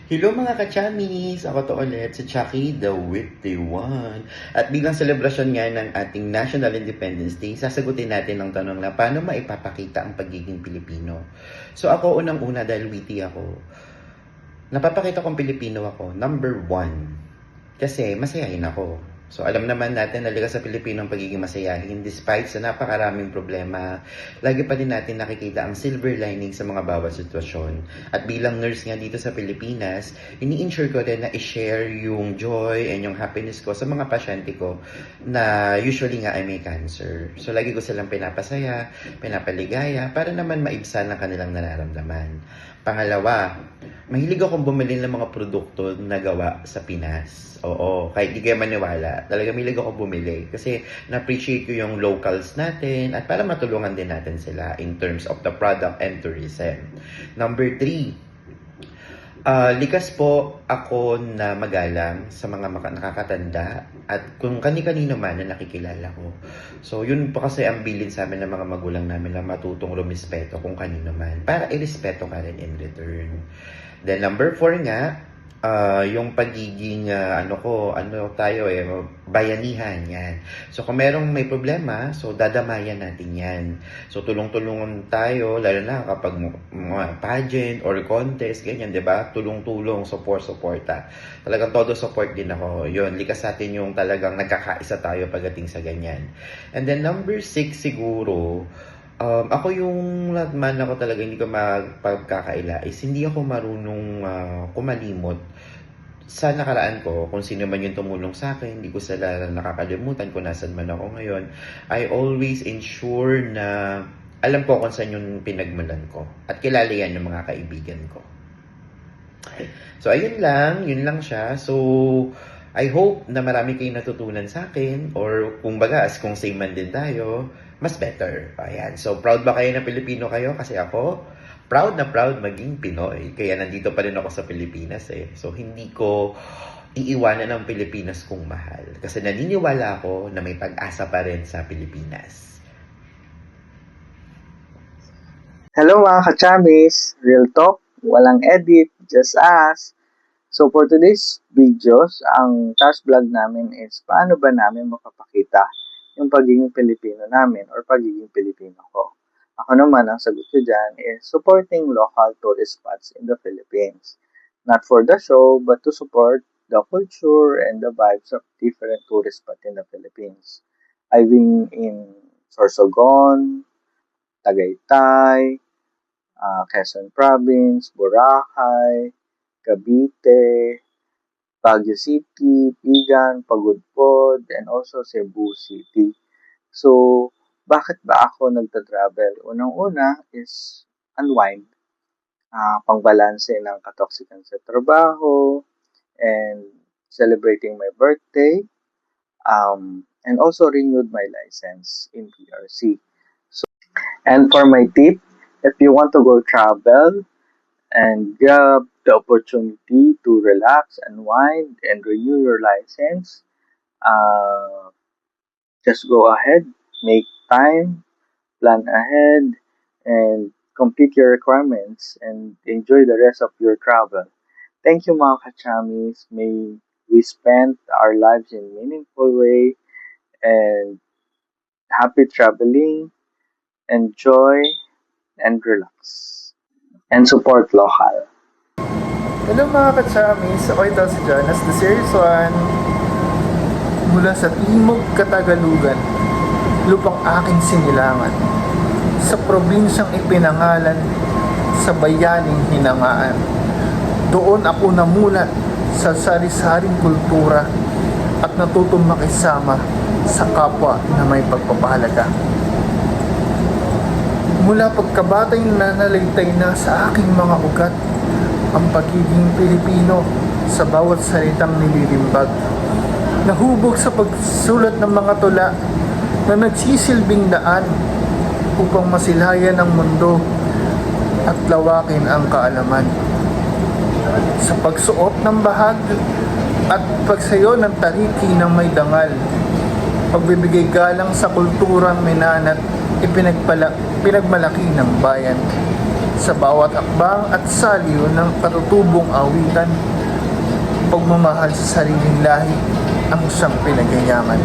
Hello mga kachamis! Ako to ulit, si Chucky, the witty one. At bilang selebrasyon nga ng ating National Independence Day, sasagutin natin ang tanong na paano maipapakita ang pagiging Pilipino. So ako unang-una dahil witty ako, napapakita kong Pilipino ako, number one, kasi masayahin ako. So alam naman natin na likas sa Pilipino ang pagiging masayahin despite sa napakaraming problema. Lagi pa din natin nakikita ang silver lining sa mga bawat sitwasyon. At bilang nurse nga dito sa Pilipinas, ini-ensure ko rin na i-share yung joy and yung happiness ko sa mga pasyente ko na usually nga ay may cancer. So lagi ko silang pinapasaya, pinapaligaya para naman maibsan ang kanilang nararamdaman. Pangalawa, mahilig akong bumili ng mga produkto na gawa sa Pinas. Oo, kahit di kayo maniwala, talaga mahilig ako bumili kasi na-appreciate ko yung locals natin at para matulungan din natin sila in terms of the product and tourism. Number 3, likas po ako na magalang sa mga nakakatanda at kung kani-kanino man na nakikilala ko. So, yun po kasi ang bilin sa amin ng mga magulang namin na matutong rumispeto kung kanino man para irespeto ka rin in return. Then, number 4 nga, yung pagiging bayanihan yan. So kung merong may problema, so dadamayan natin yan. So tulong-tulungan tayo, lalo na kapag mga pageant or contest, ganyan, 'di ba? Tulong-tulong, suporta. Talagang todo support din ako. Yun, likas sa atin yung talagang nagkakaisa tayo pagdating sa ganyan. And then number 6 siguro, ako yung man ako talaga hindi ko magpagkakaila is hindi ako marunong kumalimot sa nakaraan ko kung sino man yung tumulong sa akin, hindi ko sila nakakalimutan kung nasan man ako ngayon. I always ensure na alam ko kung saan yung pinagmulan ko at kilala yan ng mga kaibigan ko. So ayun lang, yun lang siya. So I hope na marami kayong natutunan sa akin or kung bagas, kung same man din tayo, mas better. Ayan. So proud ba kayo na Pilipino kayo? Kasi ako, proud na proud maging Pinoy. Kaya nandito pa rin ako sa Pilipinas eh. So hindi ko iiwanan ang Pilipinas kung mahal. Kasi naniniwala ako na may pag-asa pa rin sa Pilipinas. Hello mga kachamis! Real talk, walang edit, just us. So for today's videos, ang task vlog namin is paano ba namin makapakita yung pagiging Pilipino namin or pagiging Pilipino ko. Ako naman, ang sagot ko dyan is supporting local tourist spots in the Philippines. Not for the show, but to support the culture and the vibes of different tourist spots in the Philippines. I've been in Sorsogon, Tagaytay, Quezon Province, Boracay, Cavite, Baguio City, Pigan, Pagudpod, and also Cebu City. So, bakit ba ako nagta-travel? Unang-una is unwind, pangbalanse ng katoksikan sa trabaho, and celebrating my birthday, and also renewed my license in PRC. So, and for my tip, if you want to go travel and grab the opportunity to relax, unwind, and renew your license, just go ahead, make time, plan ahead, and complete your requirements and enjoy the rest of your travel. Thank you mga kachamis. May we spend our lives in meaningful way and happy traveling, enjoy, and relax. And support local. Hello mga katsamis, ako ito si Jonas, the Series 1 mula sa Timog Katagalugan, lupang aking sinilangan, sa probinsyang ipinangalan, sa bayaning hinangaan. Doon ako namulat sa sari-saring kultura at natutong makisama sa kapwa na may pagpapahalaga. Mula pagkabatay nanalaitay na sa aking mga ugat ang pagiging Pilipino sa bawat salitang nililimbag. Nahubog sa pagsulat ng mga tula na nagsisilbing daan upang masilayan ang mundo at lawakin ang kaalaman. Sa pagsuot ng bahag at pagsayo ng tariki ng may dangal, pagbibigay galang sa kulturang minanat, pinagmalaki ng bayan. Sa bawat hakbang at saliw ng katutubong awitan, pagmamahal sa sariling lahi ang siyang pinagyayaman.